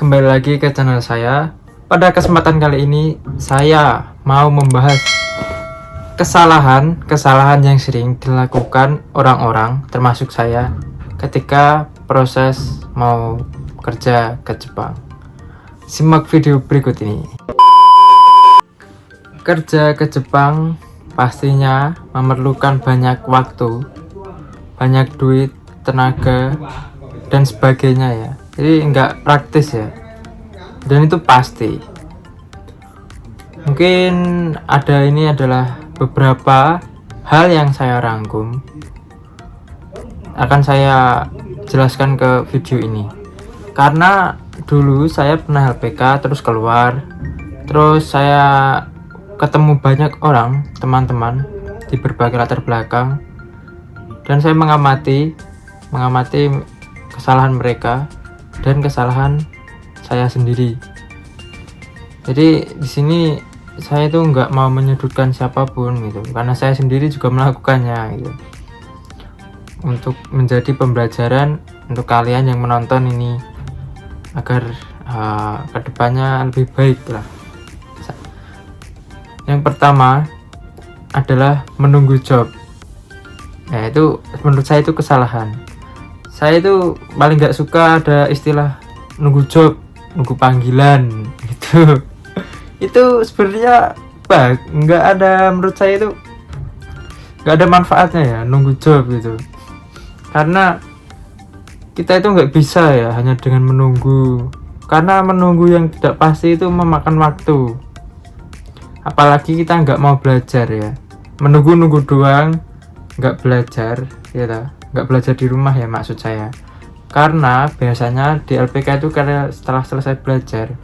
Kembali lagi ke channel saya. Pada kesempatan kali ini saya mau membahas kesalahan yang sering dilakukan orang-orang termasuk saya ketika proses mau kerja ke Jepang. Simak video berikut ini. Kerja ke Jepang pastinya memerlukan banyak waktu, banyak duit, tenaga, dan sebagainya ya. Jadi nggak praktis ya, dan itu pasti. Mungkin ini adalah beberapa hal yang saya rangkum, akan saya jelaskan ke video ini. Karena dulu saya pernah LPK terus keluar, terus saya ketemu banyak orang, teman-teman di berbagai latar belakang, dan saya mengamati kesalahan mereka dan kesalahan saya sendiri. Jadi di sini saya itu nggak mau menyudutkan siapapun gitu, karena saya sendiri juga melakukannya gitu. Untuk menjadi pembelajaran untuk kalian yang menonton ini, agar kedepannya lebih baik lah. Yang pertama adalah menunggu job. Nah, itu menurut saya itu kesalahan. Saya itu paling nggak suka ada istilah nunggu job, nunggu panggilan gitu. Itu sebenarnya nggak ada, menurut saya itu nggak ada manfaatnya ya nunggu job gitu. Karena kita itu nggak bisa ya hanya dengan menunggu, karena menunggu yang tidak pasti itu memakan waktu. Apalagi kita nggak mau belajar ya, menunggu doang, nggak belajar ya, nggak belajar di rumah ya maksud saya. Karena biasanya di LPK itu karena setelah selesai belajar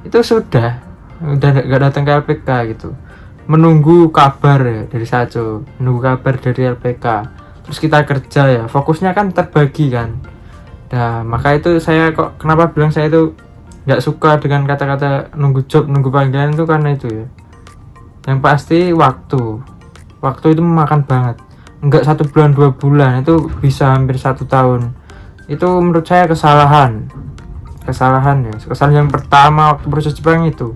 itu udah nggak datang ke LPK gitu, menunggu kabar ya dari Sajo, menunggu kabar dari LPK, terus kita kerja ya, fokusnya kan terbagi kan. Nah maka itu saya kenapa bilang saya itu nggak suka dengan kata-kata nunggu job, nunggu panggilan itu, karena itu ya. Yang pasti waktu itu memakan banget. Enggak 1 bulan 2 bulan, itu bisa hampir 1 tahun. Itu menurut saya kesalahan ya. Kesalahan yang pertama waktu proses Jepang itu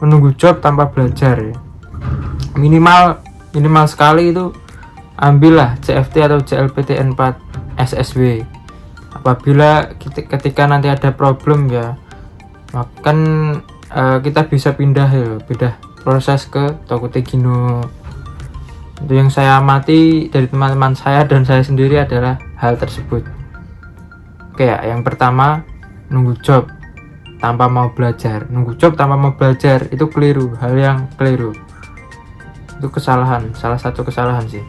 menunggu job tanpa belajar ya. Minimal sekali itu ambillah CFT atau JLPT N4 SSW. Apabila ketika nanti ada problem ya, kan kita bisa pindah proses ke Tokute Gino. Itu yang saya amati dari teman-teman saya dan saya sendiri adalah hal tersebut. Oke ya, yang pertama nunggu job tanpa mau belajar. Nunggu job tanpa mau belajar itu keliru, hal yang keliru. Itu kesalahan, salah satu kesalahan sih.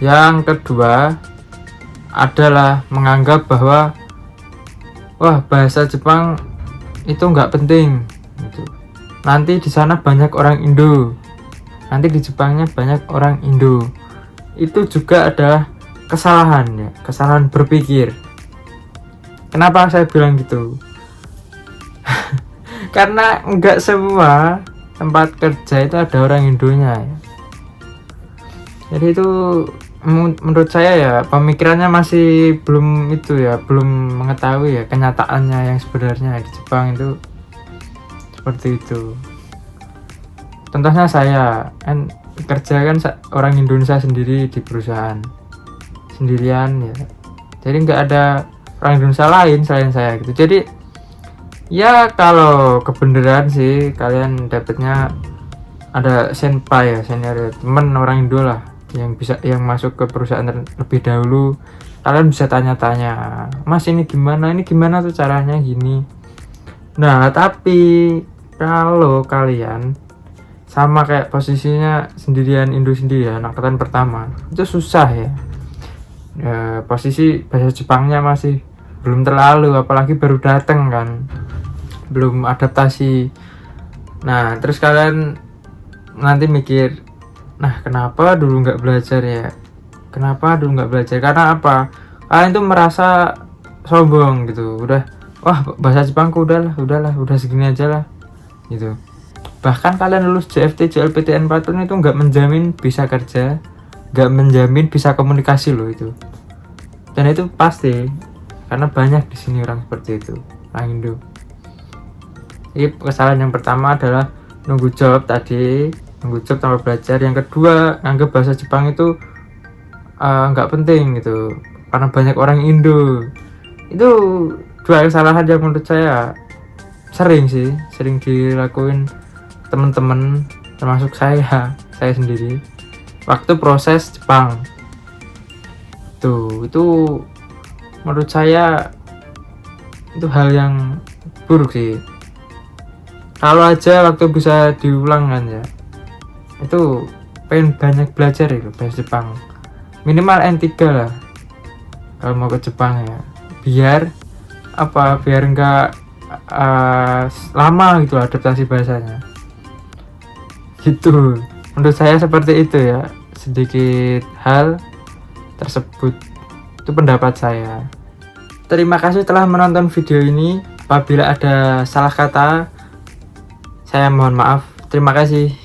Yang kedua adalah menganggap bahwa wah, bahasa Jepang itu nggak penting gitu. Nanti di sana banyak orang Indo, nanti di Jepangnya banyak orang Indo. Itu juga adalah kesalahan ya, kesalahan berpikir. Kenapa saya bilang gitu? Karena nggak semua tempat kerja itu ada orang Indonya ya. Jadi itu menurut saya ya, pemikirannya masih belum itu ya, belum mengetahui ya kenyataannya yang sebenarnya di Jepang itu seperti itu. Contohnya saya kan kerja kan orang Indonesia sendiri di perusahaan sendirian ya, jadi nggak ada orang Indonesia lain selain saya gitu. Jadi ya kalau kebenaran sih kalian dapatnya ada senpai ya, senior teman orang Indo lah, yang masuk ke perusahaan lebih dahulu. Kalian bisa tanya-tanya, Mas ini gimana tuh caranya gini. Nah tapi kalau kalian sama kayak posisinya sendirian, Indo sendiri ya, angkatan pertama, itu susah ya. Posisi bahasa Jepangnya masih belum terlalu, apalagi baru datang kan, belum adaptasi. Nah terus kalian nanti mikir, nah kenapa dulu nggak belajar ya, karena apa? Kalian tuh merasa sombong gitu, udah wah bahasa Jepangku udah segini aja lah gitu. Bahkan kalian lulus JFT JLPT N4 itu nggak menjamin bisa kerja, nggak menjamin bisa komunikasi loh itu. Dan itu pasti karena banyak di sini orang seperti itu, orang Indo. Jadi kesalahan yang pertama adalah nunggu job tadi, nunggu job tanpa belajar. Yang kedua, anggap bahasa Jepang itu nggak penting gitu, karena banyak orang Indo. Itu dua kesalahan yang menurut saya sering dilakuin teman-teman, termasuk saya sendiri waktu proses Jepang. Itu menurut saya itu hal yang buruk sih. Kalau aja waktu bisa diulang kan ya, itu pengen banyak belajar itu bahasa Jepang, minimal N3 lah kalau mau ke Jepang ya, biar enggak lama gitu adaptasi bahasanya gitu. Menurut saya seperti itu ya, sedikit hal tersebut, itu pendapat saya. Terima kasih telah menonton video ini. Apabila ada salah kata, saya mohon maaf. Terima kasih.